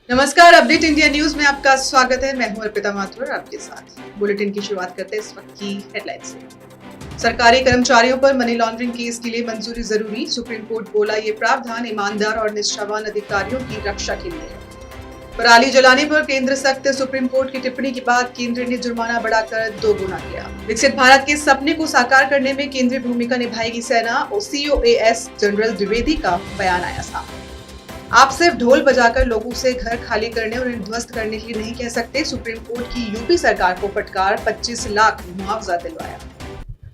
नमस्कार, update India news में आपका स्वागत है। मैं हूं अर्पिता माथुर आपके साथ। बुलेटिन की शुरुआत करते हैं इस वक्त की हेडलाइन से। सरकारी कर्मचारियों पर मनी लॉन्ड्रिंग केस के लिए मंजूरी जरूरी, सुप्रीम कोर्ट बोला ये प्रावधान ईमानदार और निष्ठावान अधिकारियों की रक्षा के लिए है। पराली जलाने पर केंद्र सख्त, सुप्रीम कोर्ट की टिप्पणी के बाद केंद्र ने जुर्माना बढ़ाकर 2 गुना किया। विकसित भारत के सपने को साकार करने में केंद्रीय भूमिका निभाएगी सेना और COAS जनरल द्विवेदी का बयान आया सामने। आप सिर्फ ढोल बजाकर लोगों से घर खाली करने और ध्वस्त करने के लिए नहीं कह सकते, सुप्रीम कोर्ट की यूपी सरकार को फटकार, 25 लाख मुआवजा दिलवाया।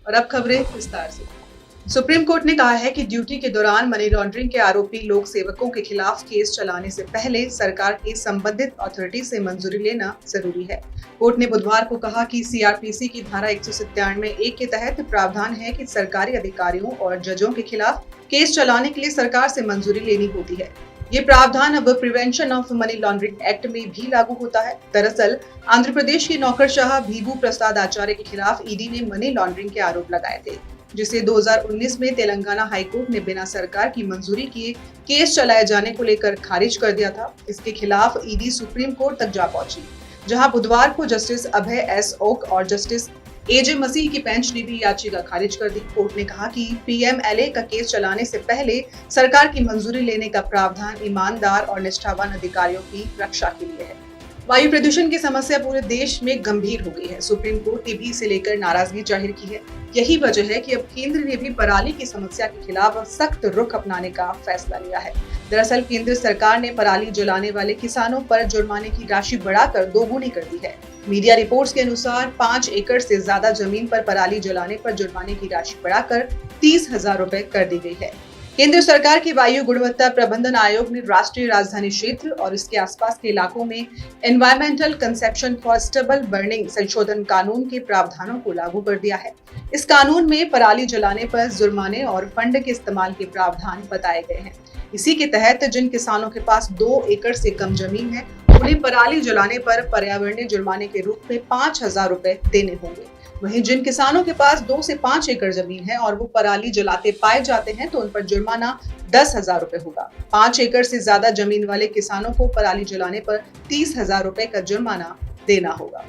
और अब खबरें विस्तार से। सुप्रीम कोर्ट ने कहा है कि ड्यूटी के दौरान मनी लॉन्ड्रिंग के आरोपी लोक सेवकों के खिलाफ केस चलाने से पहले सरकार की संबंधित अथॉरिटी से मंजूरी लेना जरूरी है। कोर्ट ने बुधवार को कहा कि CRPC की धारा 197(1) के तहत प्रावधान है कि सरकारी अधिकारियों और जजों के खिलाफ केस चलाने के लिए सरकार से मंजूरी लेनी होती है। ये प्रावधान अब prevention of money laundering act में भी लागू होता है। दरअसल आंध्र प्रदेश के नौकरशाह भीबू प्रसाद आचार्य के खिलाफ ईडी ने मनी लॉन्ड्रिंग के आरोप लगाए थे, जिसे 2019 में तेलंगाना हाईकोर्ट ने बिना सरकार की मंजूरी किए केस चलाए जाने को लेकर खारिज कर दिया था। इसके खिलाफ ईडी सुप्रीम कोर्ट तक जा पहुंची, जहां बुधवार को जस्टिस अभय S ओक और जस्टिस AJ मसीह की बेंच ने भी याचिका खारिज कर दी। कोर्ट ने कहा कि PMLA का केस चलाने से पहले सरकार की मंजूरी लेने का प्रावधान ईमानदार और निष्ठावान अधिकारियों की रक्षा के लिए है। वायु प्रदूषण की समस्या पूरे देश में गंभीर हो गई है। सुप्रीम कोर्ट ने भी इसे लेकर नाराजगी जाहिर की है। यही वजह है कि अब केंद्र ने भी पराली की समस्या के खिलाफ सख्त रुख अपनाने का फैसला लिया है। दरअसल केंद्र सरकार ने पराली जलाने वाले किसानों पर जुर्माने की राशि बढ़ाकर 2 गुनी कर दी है। मीडिया रिपोर्ट्स के अनुसार 5 एकड़ से ज्यादा जमीन पर पराली जलाने पर जुर्माने की राशि बढ़ाकर 30,000 रुपए कर दी गई है। केंद्र सरकार के वायु गुणवत्ता प्रबंधन आयोग ने राष्ट्रीय राजधानी क्षेत्र और इसके आसपास के इलाकों में environmental conception for stable burning संशोधन कानून के प्रावधानों को लागू कर दिया है। इस कानून में पराली जलाने पर जुर्माने और फंड के इस्तेमाल के प्रावधान बताए गए हैं। इसी के तहत जिन किसानों के पास 2 एकड़ से कम जमीन है, उन्हें पराली जलाने पर पर्यावरणीय जुर्माने के रूप में 5,000 रुपए देने होंगे। वहीं जिन किसानों के पास 2 से 5 एकड़ जमीन है और वो पराली जलाते पाए जाते हैं, तो उन पर जुर्माना 10,000 रुपए होगा। 5 एकड़ से ज्यादा जमीन वाले किसानों को पराली जलाने पर 30,000 रुपए का जुर्माना देना होगा।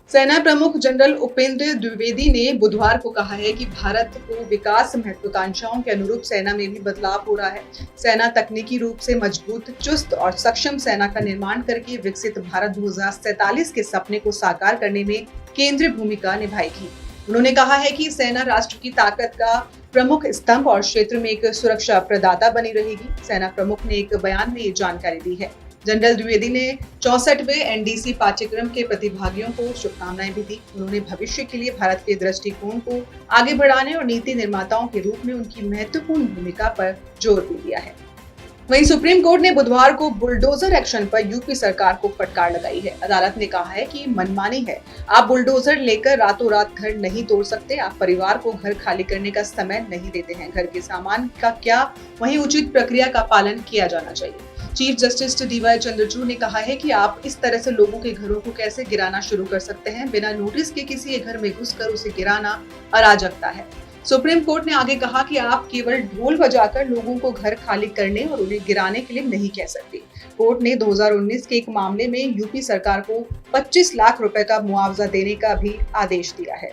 सेना प्रमुख जनरल उपेंद्र द्विवेदी ने बुधवार को कहा है कि भारत को विकास महत्वाकांक्षाओं के अनुरूप सेना में भी बदलाव हो रहा है। सेना तकनीकी रूप से मजबूत, चुस्त और सक्षम सेना का निर्माण करके विकसित भारत 2047 के सपने को साकार करने में केंद्रीय भूमिका निभाएगी। उन्होंने कहा है कि सेना राष्ट्र की ताकत का प्रमुख स्तंभ और क्षेत्र में एक सुरक्षा प्रदाता बनी रहेगी। सेना प्रमुख ने एक बयान में ये जानकारी दी है। जनरल द्विवेदी ने 64वें NDC पाठ्यक्रम के प्रतिभागियों को शुभकामनाएं भी दी। उन्होंने भविष्य के लिए भारत के दृष्टिकोण को आगे बढ़ाने और नीति निर्माताओं के रूप में उनकी महत्वपूर्ण भूमिका पर जोर भी दिया है। वहीं सुप्रीम कोर्ट ने बुधवार को बुलडोजर एक्शन पर यूपी सरकार को फटकार लगाई है। अदालत ने कहा है कि मनमानी है, आप बुलडोजर लेकर रातों रात घर नहीं तोड़ सकते, आप परिवार को घर खाली करने का समय नहीं देते हैं। घर के सामान का क्या, वहीं उचित प्रक्रिया का पालन किया जाना चाहिए। चीफ जस्टिस DY चंद्रचूड़ ने कहा है कि आप इस तरह से लोगों के घरों को कैसे गिराना शुरू कर सकते हैं, बिना नोटिस के किसी घर में घुसकर उसे गिराना अराजकता है। सुप्रीम कोर्ट ने आगे कहा कि आप केवल ढोल बजाकर लोगों को घर खाली करने और उन्हें गिराने के लिए नहीं कह सकते। कोर्ट ने 2019 के एक मामले में यूपी सरकार को 25 लाख रुपए का मुआवजा देने का भी आदेश दिया है।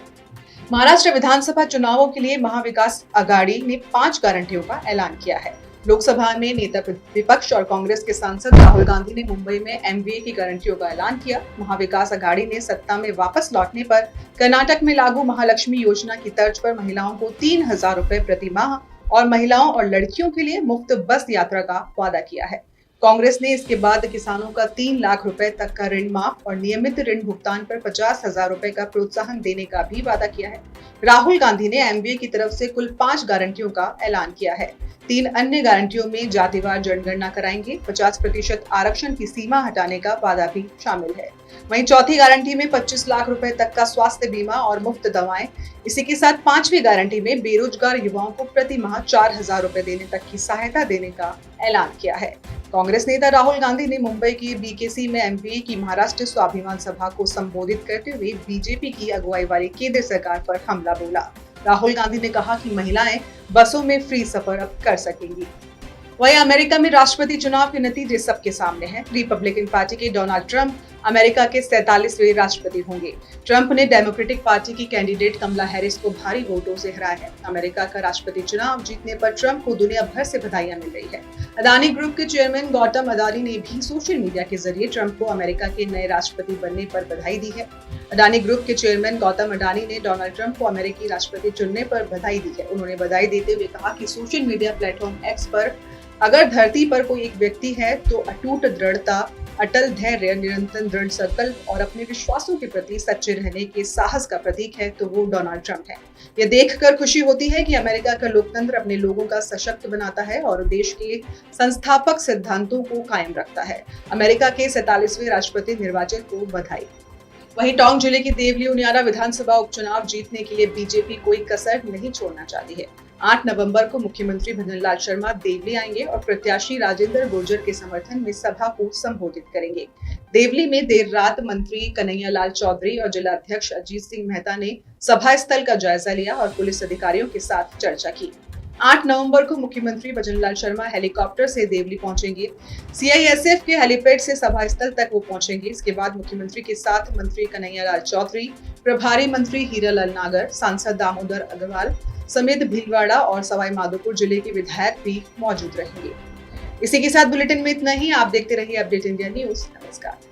महाराष्ट्र विधानसभा चुनावों के लिए महाविकास आघाड़ी ने 5 गारंटियों का ऐलान किया है। लोकसभा में नेता विपक्ष और कांग्रेस के सांसद राहुल गांधी ने मुंबई में MBA की गारंटियों का ऐलान किया। महाविकास आघाड़ी ने सत्ता में वापस लौटने पर कर्नाटक में लागू महालक्ष्मी योजना की तर्ज पर महिलाओं को 3,000 रुपए प्रति माह और महिलाओं और लड़कियों के लिए मुफ्त बस यात्रा का वादा किया है। कांग्रेस ने इसके बाद किसानों का 3 लाख रुपए तक का ऋण माफ और नियमित ऋण भुगतान पर 50,000 रुपए का प्रोत्साहन देने का भी वादा किया है। राहुल गांधी ने MBA की तरफ से कुल 5 गारंटियों का ऐलान किया है। 3 अन्य गारंटियों में जातिवार जनगणना कराएंगे, 50% आरक्षण की सीमा हटाने का वादा भी शामिल है। वहीं चौथी गारंटी में 25 लाख रुपए तक का स्वास्थ्य बीमा और मुफ्त दवाएं। इसी के साथ 5वीं गारंटी में बेरोजगार युवाओं को प्रति माह 4,000 रुपए देने तक की सहायता देने का ऐलान किया है। कांग्रेस नेता राहुल गांधी ने मुंबई की BKC में MBA की महाराष्ट्र स्वाभिमान सभा को संबोधित करते हुए बीजेपी की अगुवाई वाली केंद्र सरकार पर हमला बोला। राहुल गांधी ने कहा कि महिलाएं बसों में फ्री सफर अब कर सकेंगी। वहीं अमेरिका में राष्ट्रपति चुनाव के नतीजे सबके सामने हैं। रिपब्लिकन पार्टी के डोनाल्ड ट्रंप अमेरिका के 47वें राष्ट्रपति होंगे। ट्रंप ने डेमोक्रेटिक पार्टी की कैंडिडेट कमला हैरिस को भारी वोटों से हराया है। अमेरिका का राष्ट्रपति चुनाव जीतने पर ट्रंप को दुनिया भर से बधाइयां मिल रही है। अदानी ग्रुप के चेयरमैन गौतम अदानी ने भी सोशल मीडिया के जरिए ट्रंप को अमेरिका के नए राष्ट्रपति बनने पर बधाई दी है। अदानी ग्रुप के चेयरमैन गौतम अडानी ने डोनाल्ड ट्रंप को अमेरिकी राष्ट्रपति चुनने पर बधाई दी है। उन्होंने बधाई देते हुए कहा कि सोशल मीडिया प्लेटफॉर्म एक्स पर अगर धरती पर कोई एक व्यक्ति है तो अटूट दृढ़ता, अटल धैर्य, निरंतर दृढ़ संकल्प और अपने विश्वासों के प्रति सच्चे रहने के साहस का प्रतीक है तो वो डोनाल्ड ट्रंप है। यह देखकर खुशी होती है कि अमेरिका का लोकतंत्र अपने लोगों का सशक्त बनाता है और देश के संस्थापक सिद्धांतों को कायम रखता है। अमेरिका के 47वें राष्ट्रपति निर्वाचन को बधाई। वहीं टोंक जिले की देवली उनियारा विधानसभा उपचुनाव जीतने के लिए बीजेपी कोई कसर नहीं छोड़ना चाहती है। 8 नवंबर को मुख्यमंत्री भजनलाल शर्मा देवली आएंगे और प्रत्याशी राजेंद्र गुर्जर के समर्थन में सभा को संबोधित करेंगे। देवली में देर रात मंत्री कन्हैयालाल चौधरी और जिला अध्यक्ष अजीत सिंह मेहता ने सभा स्थल का जायजा लिया और पुलिस अधिकारियों के साथ चर्चा की। 8 नवंबर को मुख्यमंत्री भजनलाल शर्मा हेलीकॉप्टर से देवली पहुंचेंगे। सीआईएसएफ के हेलीपैड से सभा स्थल तक वो पहुंचेंगे। इसके बाद मुख्यमंत्री के साथ मंत्री कन्हैयालाल चौधरी, प्रभारी मंत्री हीरालाल नागर, सांसद दामोदर अग्रवाल समेत भीलवाड़ा और सवाई माधोपुर जिले के विधायक भी मौजूद रहेंगे। इसी के साथ बुलेटिन में इतना ही। आप देखते रहिए अपडेट इंडिया न्यूज। नमस्कार।